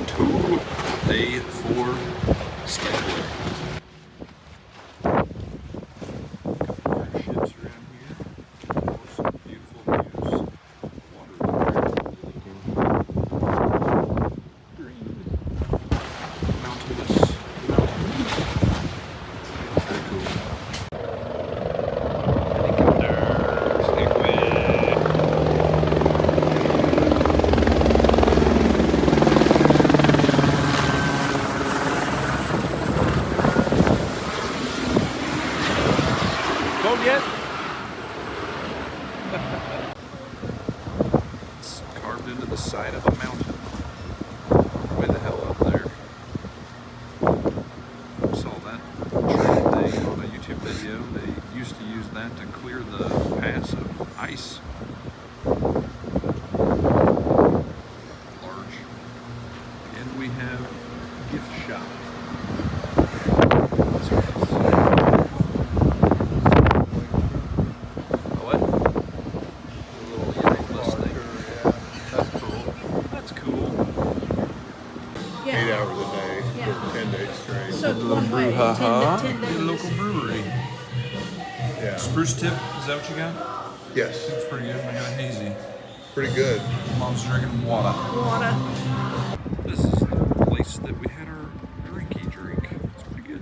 to day 4 Skagway. Couple of ships around here. Some beautiful views. Water green. Mountainous mountains. Very cool. Helicopter Skagway. Yet? It's carved into the side of a mountain. Way the hell up there. I saw that train thing on a YouTube video. They used to use that to clear the pass of ice. Large. And we have gift shop. So one way, 10 days. Local brewery. Yeah. Spruce tip, is that what you got? Yes. It's pretty good. I got a hazy. Pretty good. Mom's drinking water. Water. This is the place that we had our drinky drink. It's pretty good.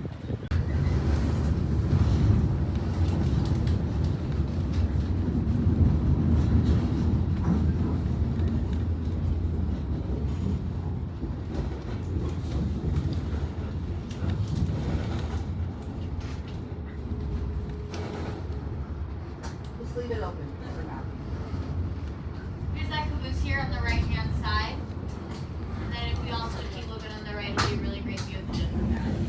Just leave it open for now. There's that caboose here on the right hand side. And then if we also keep looking on the right, it'll be a really great view of the Denver Valley.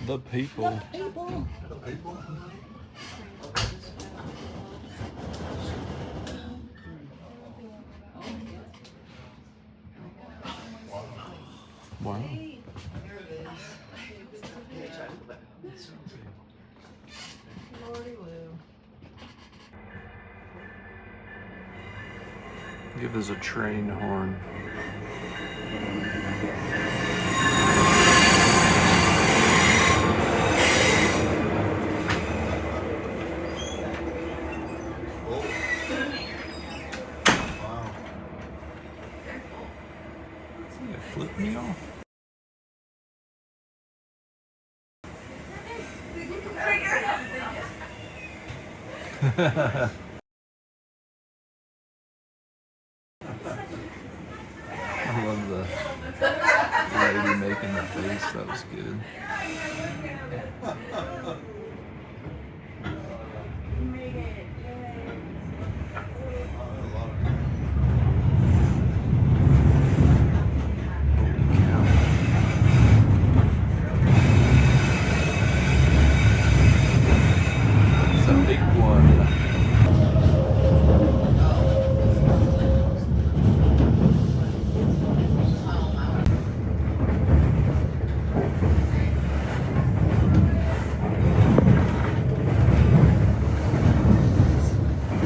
The people. Wow. Give us a train horn. I love the lady making the face. That was good. Holy cow. It's a big one.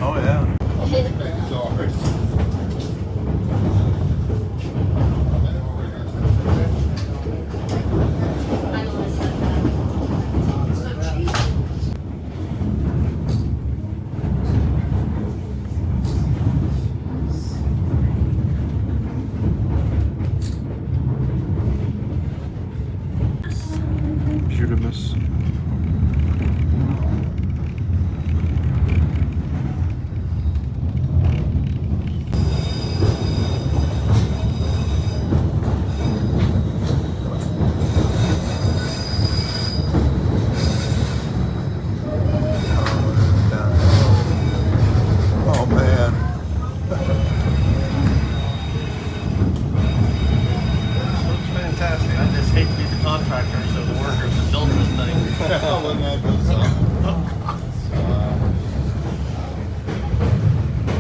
Oh, yeah. Putamus. Oh, man. Looks fantastic. I just hate to be the contractor, so the workers that built this thing. Wouldn't that be something?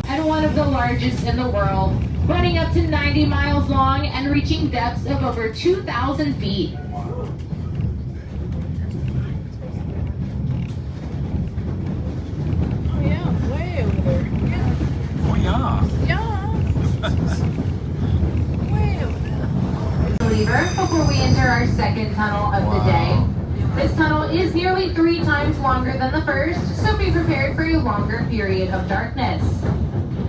And one of the largest in the world, running up to 90 miles long and reaching depths of over 2,000 feet. Oh yeah, way over there. Yeah. Oh yeah. Yeah. Way over there. Believer, before we enter our second tunnel of the day. This tunnel is nearly 3 times longer than the first, so be prepared for a longer period of darkness.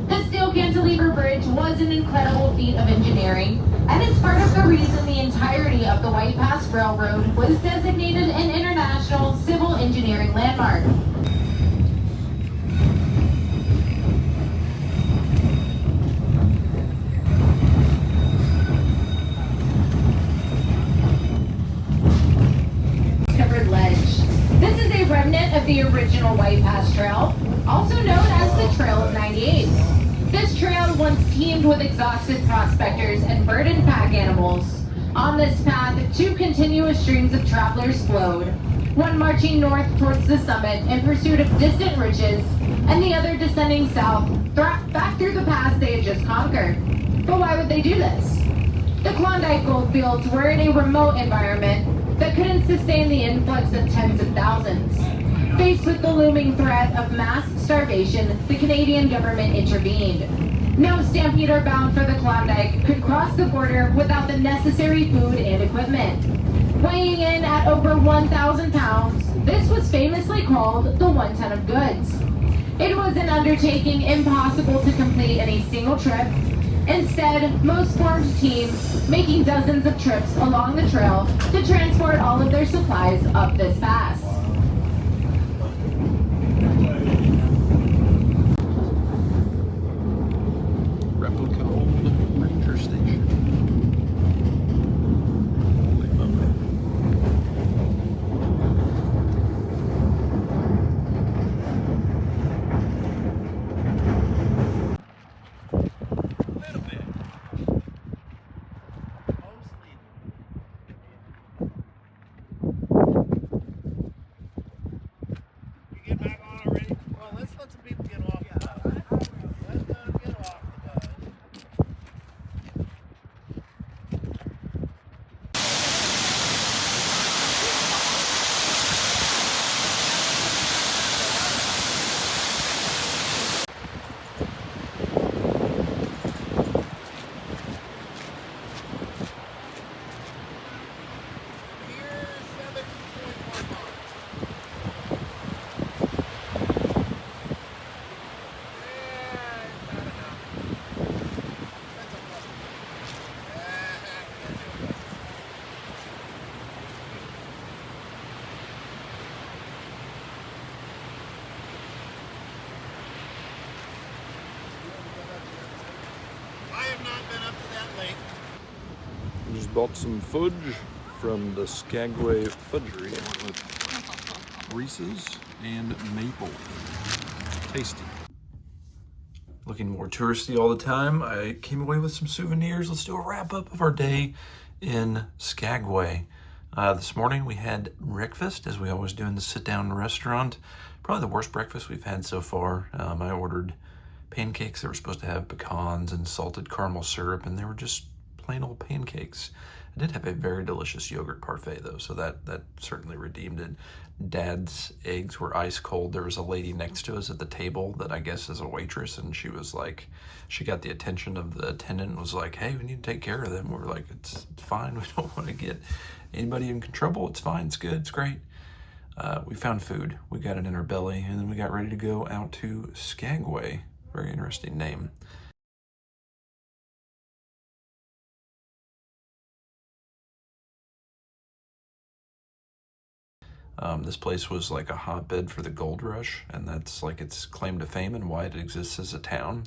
The steel cantilever bridge was an incredible feat of engineering, and it's part of the reason the entirety of the White Pass Railroad was designated an international civil engineering landmark. Covered ledge. This is a remnant of the original White Pass Trail, also known as the Trail of 98. This trail once teemed with exhausted prospectors and burdened pack animals. On this path, 2 continuous streams of travelers flowed, one marching north towards the summit in pursuit of distant ridges, and the other descending south, back through the pass they had just conquered. But why would they do this? The Klondike goldfields were in a remote environment that couldn't sustain the influx of tens of thousands. Faced with the looming threat of mass starvation, the Canadian government intervened. No stampeder bound for the Klondike could cross the border without the necessary food and equipment. Weighing in at over 1,000 pounds, this was famously called the 1 ton of goods. It was an undertaking impossible to complete in a single trip. Instead, most formed teams, making dozens of trips along the trail to transport all of their supplies up this pass. Replica old ranger station. Holy moly. Little bit. Mostly. bought some fudge from the Skagway Fudgery. I went with Reese's and maple. Tasty. Looking more touristy all the time, I came away with some souvenirs. Let's do a wrap up of our day in Skagway. This morning we had breakfast, as we always do in the sit-down restaurant. Probably the worst breakfast we've had so far. I ordered pancakes that were supposed to have pecans and salted caramel syrup, and they were just plain old pancakes. I did have a very delicious yogurt parfait though, so that certainly redeemed it. Dad's eggs were ice cold. There was a lady next to us at the table that I guess is a waitress, and she was like, she got the attention of the attendant and was like, hey, we need to take care of them. We're like, it's fine. We don't want to get anybody in trouble. It's fine. It's good. It's great. We found food. We got it in our belly, and then we got ready to go out to Skagway. Very interesting name. This place was like a hotbed for the gold rush, and that's like its claim to fame and why it exists as a town.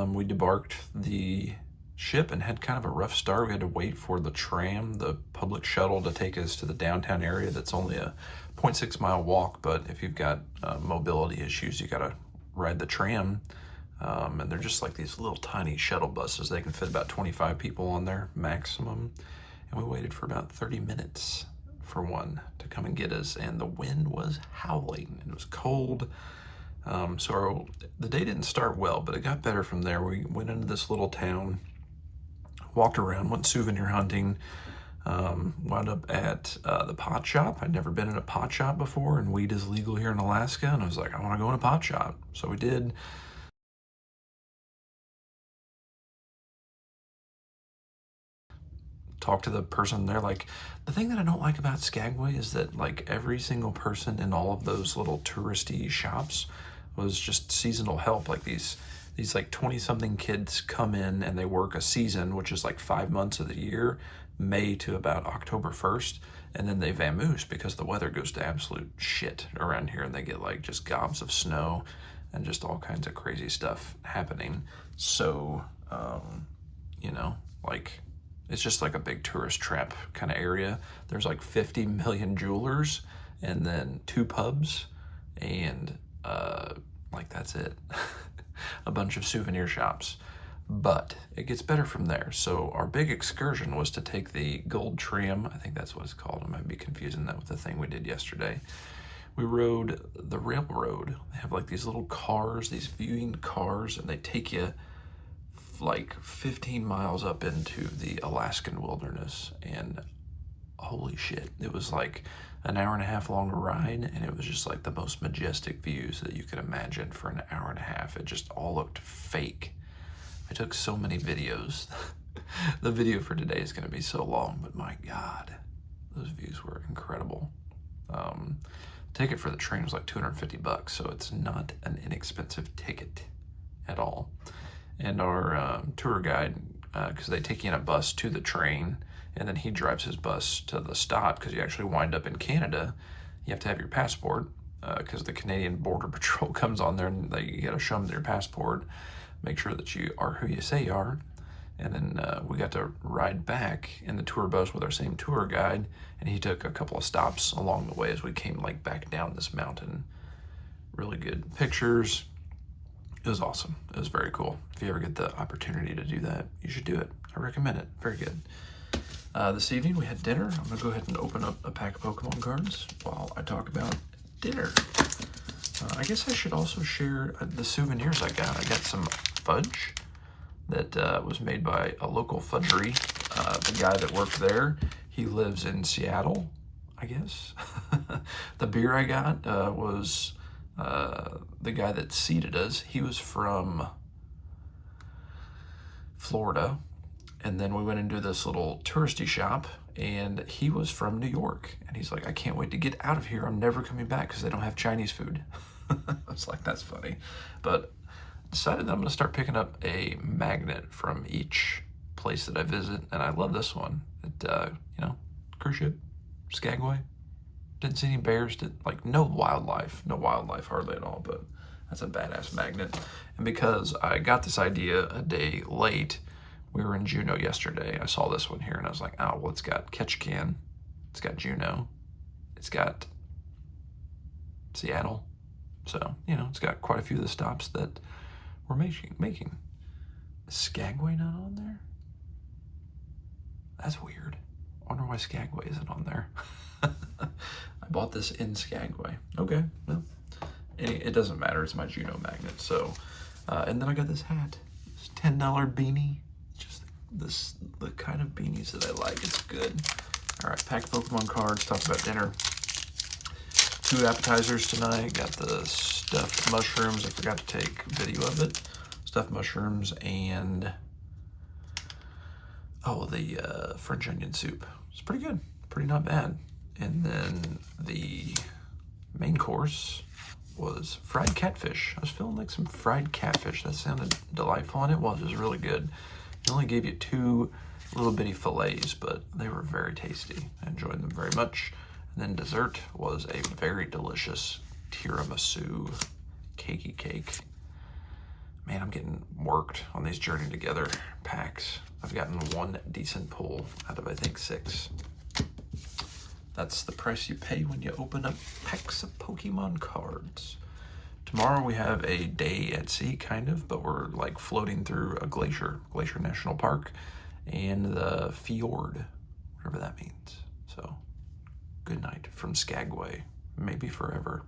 We debarked the ship and had kind of a rough start. We had to wait for the tram, the public shuttle, to take us to the downtown area. That's only a 0.6 mile walk, but if you've got mobility issues, you gotta ride the tram. And they're just like these little tiny shuttle buses. They can fit about 25 people on there maximum. And we waited for about 30 minutes for one to come and get us, and the wind was howling and it was cold. So the day didn't start well, but it got better from there. We went into this little town, walked around, went souvenir hunting, wound up at the pot shop. I'd never been in a pot shop before, and weed is legal here in Alaska, and I was like, I want to go in a pot shop. So we did. Talk to the person there. Like, the thing that I don't like about Skagway is that like every single person in all of those little touristy shops was just seasonal help. Like these like 20-something kids come in and they work a season, which is like 5 months of the year, May to about October 1st, and then they vamoose because the weather goes to absolute shit around here, and they get like just gobs of snow and just all kinds of crazy stuff happening. So you know, like, it's just like a big tourist trap kind of area. There's like 50 million jewelers, and then 2 pubs, and like that's it. A bunch of souvenir shops. But it gets better from there. So our big excursion was to take the gold tram. I think that's what it's called. I might be confusing that with the thing we did yesterday. We rode the railroad. They have like these little cars, these viewing cars, and they take you like 15 miles up into the Alaskan wilderness, and holy shit, it was like an hour and a half long ride, and it was just like the most majestic views that you could imagine for an hour and a half. It just all looked fake. I took so many videos. The video for today is going to be so long, but my God, those views were incredible. Ticket for the train was like $250, so it's not an inexpensive ticket at all. And our tour guide, because they take you in a bus to the train, and then he drives his bus to the stop, because you actually wind up in Canada. You have to have your passport, because the Canadian Border Patrol comes on there, and you got to show them your passport, make sure that you are who you say you are. And then we got to ride back in the tour bus with our same tour guide, and he took a couple of stops along the way as we came like back down this mountain. Really good pictures. It was awesome. It was very cool. If you ever get the opportunity to do that, you should do it. I recommend it. Very good. This evening we had dinner. I'm gonna go ahead and open up a pack of Pokemon cards while I talk about dinner. I guess I should also share the souvenirs I got. I got some fudge that was made by a local fudgery. The guy that worked there, he lives in Seattle, I guess. The beer I got was the guy that seated us. He was from Florida, and then we went into this little touristy shop, and he was from New York, and he's like, I can't wait to get out of here. I'm never coming back because they don't have Chinese food. I was like, that's funny. But decided that I'm gonna start picking up a magnet from each place that I visit, and I love this one. It, you know, cruise ship, Skagway. Didn't see any bears, like no wildlife hardly at all, but that's a badass magnet. And because I got this idea a day late, We were in Juneau yesterday. I saw this one here and I was like, oh, well, it's got Ketchikan, it's got Juneau, it's got Seattle. So, you know, it's got quite a few of the stops that we're making. Is Skagway not on there? That's weird. I wonder why Skagway isn't on there. I bought this in Skagway. Okay, well, it doesn't matter. It's my Juneau magnet. So, and then I got this hat. This $10 beanie. Just the kind of beanies that I like. It's good. All right, pack of Pokemon cards. Talk about dinner. 2 appetizers tonight. Got the stuffed mushrooms. I forgot to take video of it. Stuffed mushrooms and the French onion soup. It's pretty good. Pretty not bad. And then the main course was fried catfish. I was feeling like some fried catfish. That sounded delightful, and it was really good. It only gave you 2 little bitty fillets, but they were very tasty. I enjoyed them very much. And then dessert was a very delicious tiramisu cakey cake. Man, I'm getting worked on these Journey Together packs. I've gotten 1 decent pull out of, I think, 6. That's the price you pay when you open up packs of Pokemon cards. Tomorrow we have a day at sea, kind of, but we're like floating through a Glacier National Park, and the fjord, whatever that means. So, good night from Skagway, maybe forever.